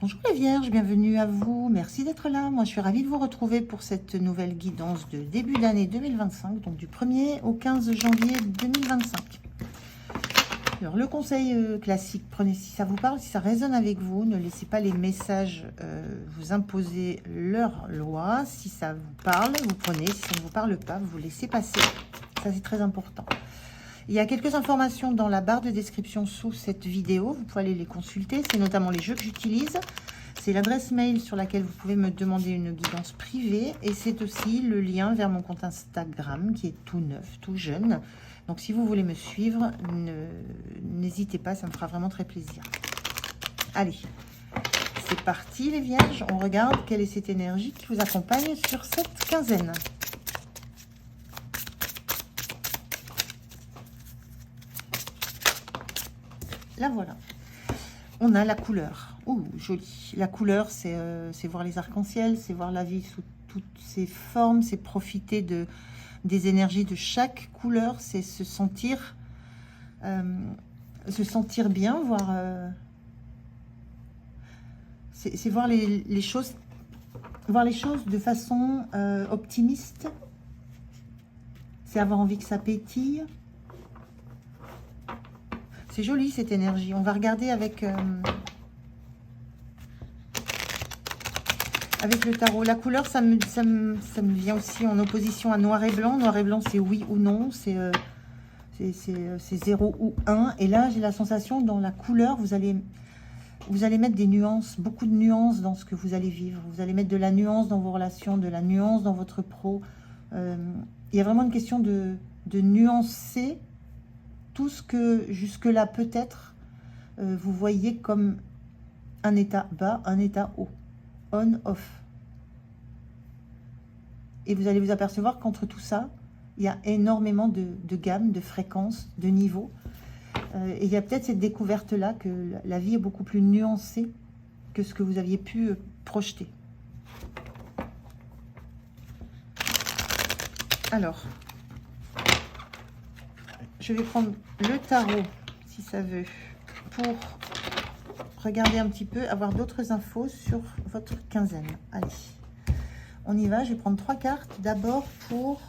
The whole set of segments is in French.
Bonjour les Vierges, bienvenue à vous, merci d'être là. Moi je suis ravie de vous retrouver pour cette nouvelle guidance de début d'année 2025, donc du 1er au 15 janvier 2025. Alors le conseil classique, prenez si ça vous parle, si ça résonne avec vous, ne laissez pas les messages vous imposer leur loi. Si ça vous parle, vous prenez, si ça ne vous parle pas, vous laissez passer, ça c'est très important. Il y a quelques informations dans la barre de description sous cette vidéo. Vous pouvez aller les consulter. C'est notamment les jeux que j'utilise. C'est l'adresse mail sur laquelle vous pouvez me demander une guidance privée. Et c'est aussi le lien vers mon compte Instagram qui est tout neuf, tout jeune. Donc si vous voulez me suivre, n'hésitez pas, ça me fera vraiment très plaisir. Allez, c'est parti les Vierges. On regarde quelle est cette énergie qui vous accompagne sur cette quinzaine. La voilà. On a la couleur. Ouh, jolie. La couleur, c'est voir les arcs-en-ciel, c'est voir la vie sous toutes ses formes, c'est profiter des énergies de chaque couleur, c'est se sentir bien, c'est voir les choses de façon optimiste. C'est avoir envie que ça pétille. C'est joli cette énergie. On va regarder avec le tarot. La couleur, ça me vient aussi en opposition à noir et blanc. Noir et blanc, c'est oui ou non. C'est 0 ou 1. Et là, j'ai la sensation, dans la couleur, vous allez mettre des nuances, beaucoup de nuances dans ce que vous allez vivre. Vous allez mettre de la nuance dans vos relations, de la nuance dans votre pro. Il y a vraiment une question de nuancer tout ce que jusque-là, peut-être, vous voyez comme un état bas, un état haut, on, off. Et vous allez vous apercevoir qu'entre tout ça, il y a énormément de gammes, de fréquences, de niveaux. Et il y a peut-être cette découverte-là que la vie est beaucoup plus nuancée que ce que vous aviez pu projeter. Alors, je vais prendre le tarot, si ça veut, pour regarder un petit peu, avoir d'autres infos sur votre quinzaine. Allez, on y va. Je vais prendre 3 cartes. D'abord pour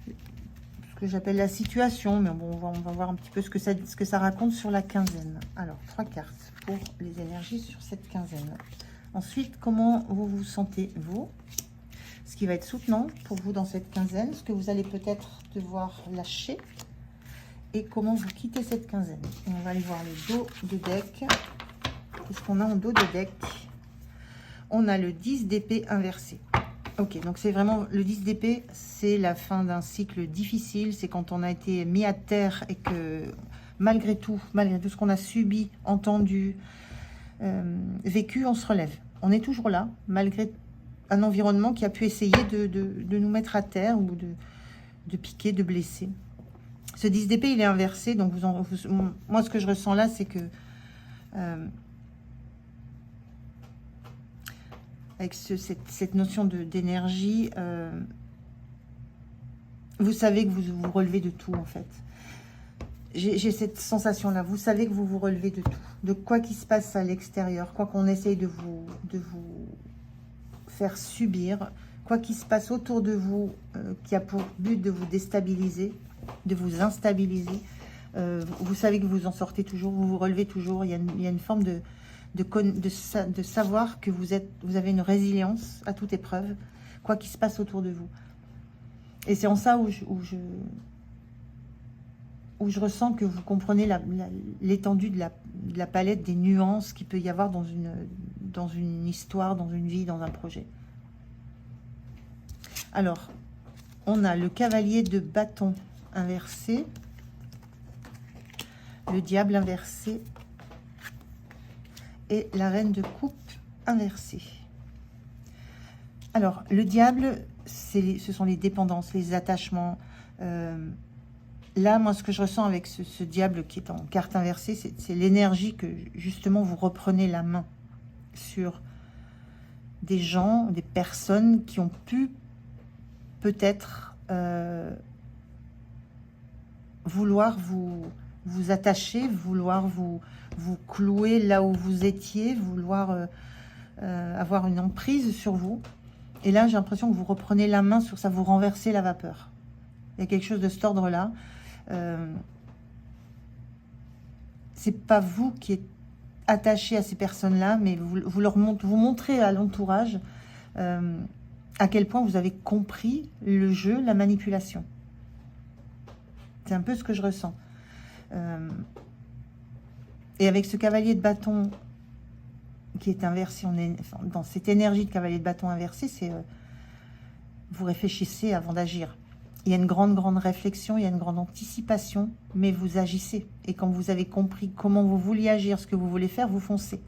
ce que j'appelle la situation, mais bon, on va voir un petit peu ce que ça raconte sur la quinzaine. Alors, 3 cartes pour les énergies sur cette quinzaine. Ensuite, comment vous vous sentez, vous? Ce qui va être soutenant pour vous dans cette quinzaine, ce que vous allez peut-être devoir lâcher, et comment vous quittez cette quinzaine. Et on va aller voir le dos de deck. Qu'est-ce qu'on a en dos de deck? On a le 10 d'épée inversé. Ok, donc c'est vraiment le 10 d'épée, c'est la fin d'un cycle difficile. C'est quand on a été mis à terre et que malgré tout ce qu'on a subi, entendu, vécu, on se relève. On est toujours là, malgré un environnement qui a pu essayer de nous mettre à terre ou de piquer, de blesser. Ce 10 d'épée, il est inversé. Donc, moi, ce que je ressens là, c'est que avec cette notion d'énergie, vous savez que vous vous relevez de tout, en fait. J'ai cette sensation-là. Vous savez que vous vous relevez de tout. De quoi qu'il se passe à l'extérieur, quoi qu'on essaye de vous faire subir, quoi qu'il se passe autour de vous, qui a pour but de vous déstabiliser, de vous instabiliser, vous savez que vous en sortez toujours, vous vous relevez toujours. Il y a une forme de savoir que vous avez une résilience à toute épreuve, quoi qu'il se passe autour de vous. Et c'est en ça où je ressens que vous comprenez l'étendue de la palette des nuances qu'il peut y avoir dans une histoire, dans une vie, dans un projet. Alors, on a le cavalier de bâton inversé, le diable inversé et la reine de coupe inversée. Alors, le diable, ce sont les dépendances, les attachements. Là, moi, ce que je ressens avec ce diable qui est en carte inversée, c'est l'énergie que, justement, vous reprenez la main sur des gens, des personnes qui ont pu peut-être vouloir vous attacher, vouloir vous vous clouer là où vous étiez, vouloir avoir une emprise sur vous. Et là, j'ai l'impression que vous reprenez la main sur ça, vous renversez la vapeur. Il y a quelque chose de cet ordre-là. C'est pas vous qui êtes attaché à ces personnes-là, mais vous montrez à l'entourage à quel point vous avez compris le jeu, la manipulation. C'est un peu ce que je ressens. Et avec ce cavalier de bâton qui est inversé, on est dans cette énergie de cavalier de bâton inversé, c'est vous réfléchissez avant d'agir. Il y a une grande réflexion, il y a une grande anticipation, mais vous agissez. Et quand vous avez compris comment vous vouliez agir, ce que vous voulez faire, vous foncez.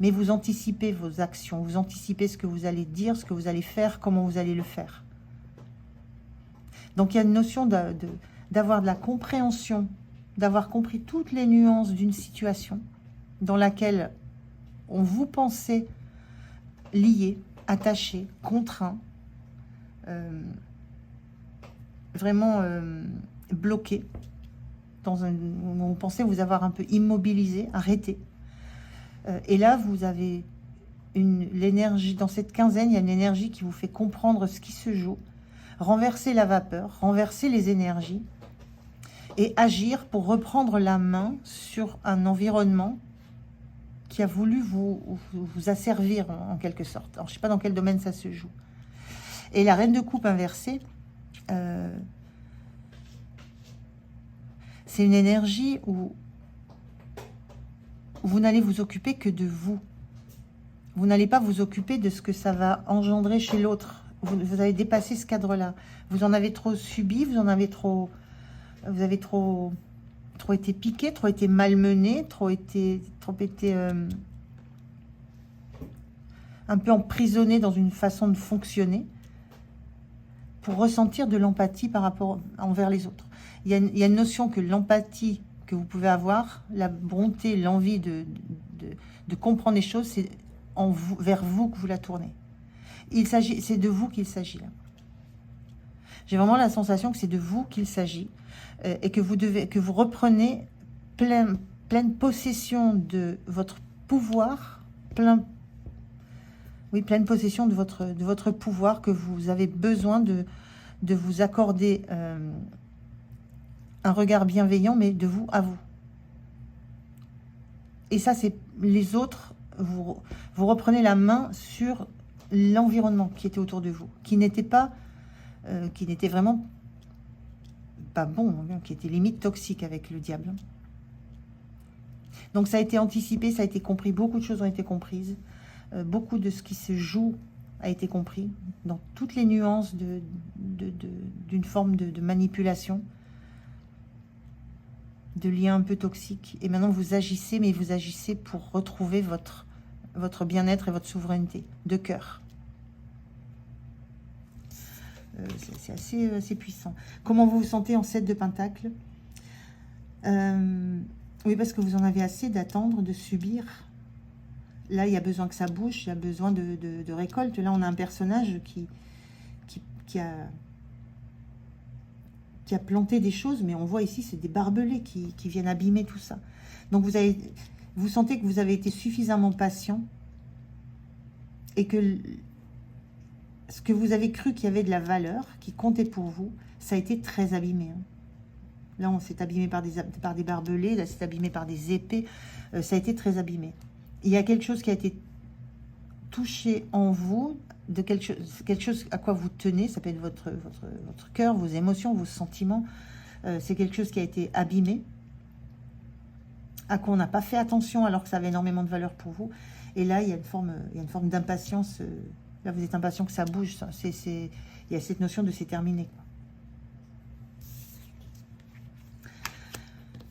Mais vous anticipez vos actions, vous anticipez ce que vous allez dire, ce que vous allez faire, comment vous allez le faire. Donc il y a une notion d'avoir de la compréhension, d'avoir compris toutes les nuances d'une situation dans laquelle on vous pensait lié, attaché, contraint, vraiment bloqué, on pensait vous avoir un peu immobilisé, arrêté. Et là, vous avez l'énergie, dans cette quinzaine, il y a une énergie qui vous fait comprendre ce qui se joue, renverser la vapeur, renverser les énergies, et agir pour reprendre la main sur un environnement qui a voulu vous asservir en quelque sorte. Alors, je ne sais pas dans quel domaine ça se joue. Et la reine de coupe inversée, c'est une énergie où vous n'allez vous occuper que de vous. Vous n'allez pas vous occuper de ce que ça va engendrer chez l'autre. Vous avez dépassé ce cadre-là. Vous en avez trop subi, vous avez trop été piqué, trop été malmené, trop été un peu emprisonné dans une façon de fonctionner pour ressentir de l'empathie par rapport envers les autres. Il y a une notion que l'empathie que vous pouvez avoir, la bonté, l'envie de comprendre les choses, c'est vers vous que vous la tournez. C'est de vous qu'il s'agit là. J'ai vraiment la sensation que c'est de vous qu'il s'agit et que vous reprenez pleine possession de votre pouvoir, pleine possession de votre pouvoir, que vous avez besoin de vous accorder un regard bienveillant, mais de vous à vous. Et ça, c'est les autres, vous reprenez la main sur l'environnement qui était autour de vous, qui n'était vraiment pas bon, qui était limite toxique avec le diable. Donc ça a été anticipé, ça a été compris, beaucoup de choses ont été comprises, beaucoup de ce qui se joue a été compris, dans toutes les nuances d'une forme de manipulation, de liens un peu toxiques. Et maintenant vous agissez, mais vous agissez pour retrouver votre bien-être et votre souveraineté de cœur. C'est assez puissant. Comment vous vous sentez en 7 de Pentacle? Oui, parce que vous en avez assez d'attendre, de subir. Là, il y a besoin que ça bouge, il y a besoin de récolte. Là, on a un personnage qui a planté des choses, mais on voit ici, c'est des barbelés qui viennent abîmer tout ça. Donc, vous sentez que vous avez été suffisamment patient et que ce que vous avez cru qu'il y avait de la valeur, qui comptait pour vous, ça a été très abîmé. Là, on s'est abîmé par des barbelés, là, c'est abîmé par des épées. Ça a été très abîmé. Il y a quelque chose qui a été touché en vous, de quelque chose à quoi vous tenez. Ça peut être votre cœur, vos émotions, vos sentiments. C'est quelque chose qui a été abîmé, à quoi on n'a pas fait attention alors que ça avait énormément de valeur pour vous. Et là, il y a une forme d'impatience. Là, vous êtes impatient que ça bouge. Il y a cette notion de c'est terminé.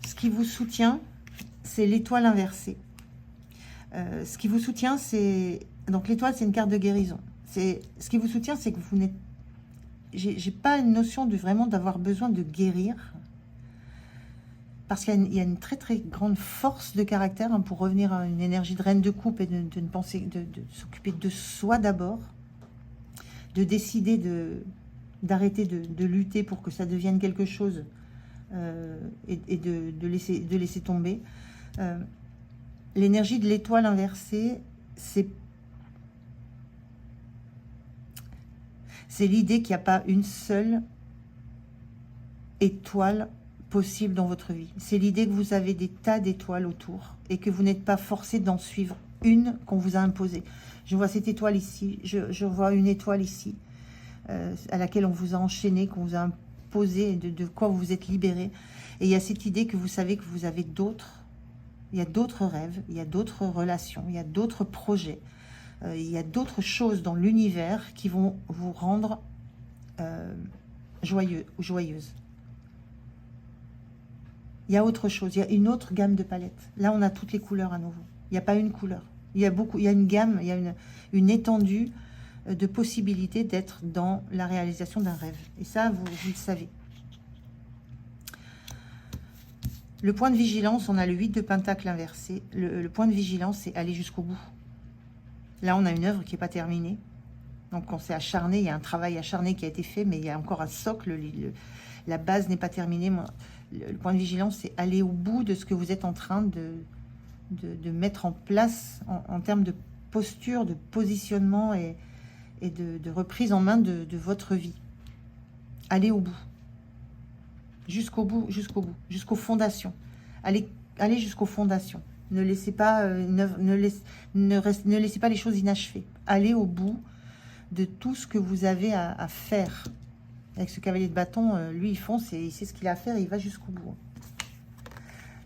Ce qui vous soutient, c'est l'étoile inversée. Ce qui vous soutient, c'est... Donc, l'étoile, c'est une carte de guérison. Ce qui vous soutient, c'est que vous n'êtes... J'ai pas une notion de vraiment d'avoir besoin de guérir. Parce qu'il y a une très, très grande force de caractère pour revenir à une énergie de reine de coupe et de penser, de s'occuper de soi d'abord. De décider d'arrêter de lutter pour que ça devienne quelque chose et de laisser tomber. L'énergie de l'étoile inversée, c'est l'idée qu'il n'y a pas une seule étoile possible dans votre vie. C'est l'idée que vous avez des tas d'étoiles autour et que vous n'êtes pas forcé d'en suivre une qu'on vous a imposée. Je vois cette étoile ici, je vois une étoile ici, à laquelle on vous a enchaîné, qu'on vous a imposé, de quoi vous vous êtes libéré. Et il y a cette idée que vous savez que vous avez d'autres, il y a d'autres rêves, il y a d'autres relations, il y a d'autres projets, il y a d'autres choses dans l'univers qui vont vous rendre joyeux ou joyeuse. Il y a autre chose, il y a une autre gamme de palettes. Là, on a toutes les couleurs à nouveau. Il n'y a pas une couleur. Il y a beaucoup, il y a une gamme, il y a une étendue de possibilités d'être dans la réalisation d'un rêve. Et ça, vous le savez. Le point de vigilance, on a le 8 de Pentacle inversé. Le point de vigilance, c'est aller jusqu'au bout. Là, on a une œuvre qui n'est pas terminée. Donc, on s'est acharné, il y a un travail acharné qui a été fait, mais il y a encore un socle, la base n'est pas terminée. Le point de vigilance, c'est aller au bout de ce que vous êtes en train de mettre en place en termes de posture, de positionnement et de reprise en main de votre vie. Allez au bout. Jusqu'au bout, jusqu'aux fondations. Allez jusqu'aux fondations. Ne laissez pas, ne laissez pas les choses inachevées. Allez au bout de tout ce que vous avez à faire. Avec ce cavalier de bâton, lui, il fonce et il sait ce qu'il a à faire et il va jusqu'au bout.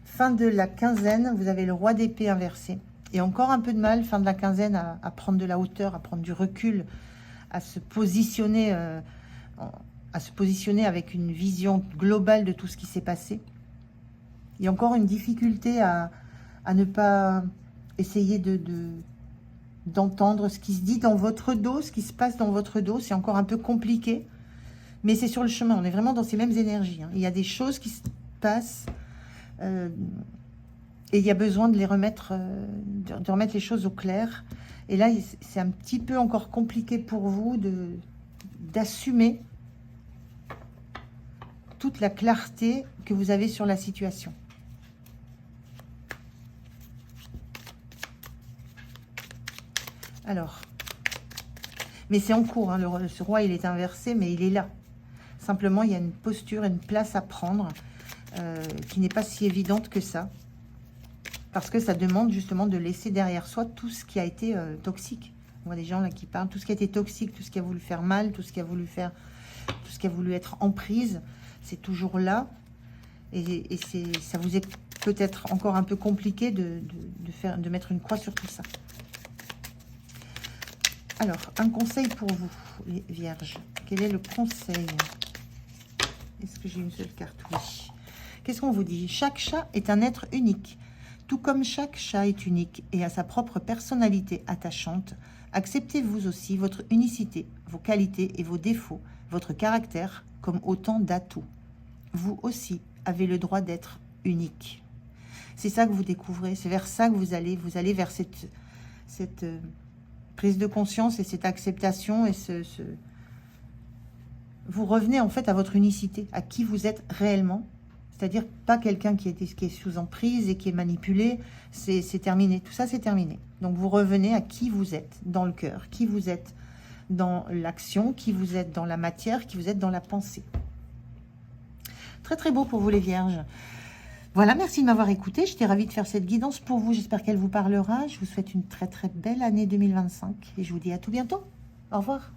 Fin de la quinzaine, vous avez le roi d'épée inversé. Et encore un peu de mal, fin de la quinzaine, à prendre de la hauteur, à prendre du recul, à se positionner avec une vision globale de tout ce qui s'est passé. Il y a encore une difficulté à ne pas essayer d'entendre ce qui se dit dans votre dos, ce qui se passe dans votre dos. C'est encore un peu compliqué. Mais c'est sur le chemin, on est vraiment dans ces mêmes énergies. Il y a des choses qui se passent et il y a besoin de les remettre, de remettre les choses au clair. Et là, c'est un petit peu encore compliqué pour vous d'assumer toute la clarté que vous avez sur la situation. Alors, mais c'est en cours, hein, ce roi, il est inversé, mais il est là. Simplement, il y a une posture, une place à prendre qui n'est pas si évidente que ça. Parce que ça demande justement de laisser derrière soi tout ce qui a été toxique. On voit des gens là qui parlent, tout ce qui a été toxique, tout ce qui a voulu faire mal, tout ce qui a voulu être emprise, c'est toujours là. Et ça vous est peut-être encore un peu compliqué de mettre une croix sur tout ça. Alors, un conseil pour vous, les vierges. Quel est le conseil? Est-ce que j'ai une seule carte? Oui. Qu'est-ce qu'on vous dit? Chaque chat est un être unique. Tout comme chaque chat est unique et a sa propre personnalité attachante, acceptez vous aussi votre unicité, vos qualités et vos défauts, votre caractère comme autant d'atouts. Vous aussi avez le droit d'être unique. C'est ça que vous découvrez, c'est vers ça que vous allez vers cette prise de conscience et cette acceptation et vous revenez en fait à votre unicité, à qui vous êtes réellement, c'est-à-dire pas quelqu'un qui est sous emprise et qui est manipulé, c'est terminé, tout ça c'est terminé. Donc vous revenez à qui vous êtes dans le cœur, qui vous êtes dans l'action, qui vous êtes dans la matière, qui vous êtes dans la pensée. Très très beau pour vous les vierges. Voilà, merci de m'avoir écouté. J'étais ravie de faire cette guidance pour vous. J'espère qu'elle vous parlera. Je vous souhaite une très très belle année 2025 et je vous dis à tout bientôt. Au revoir.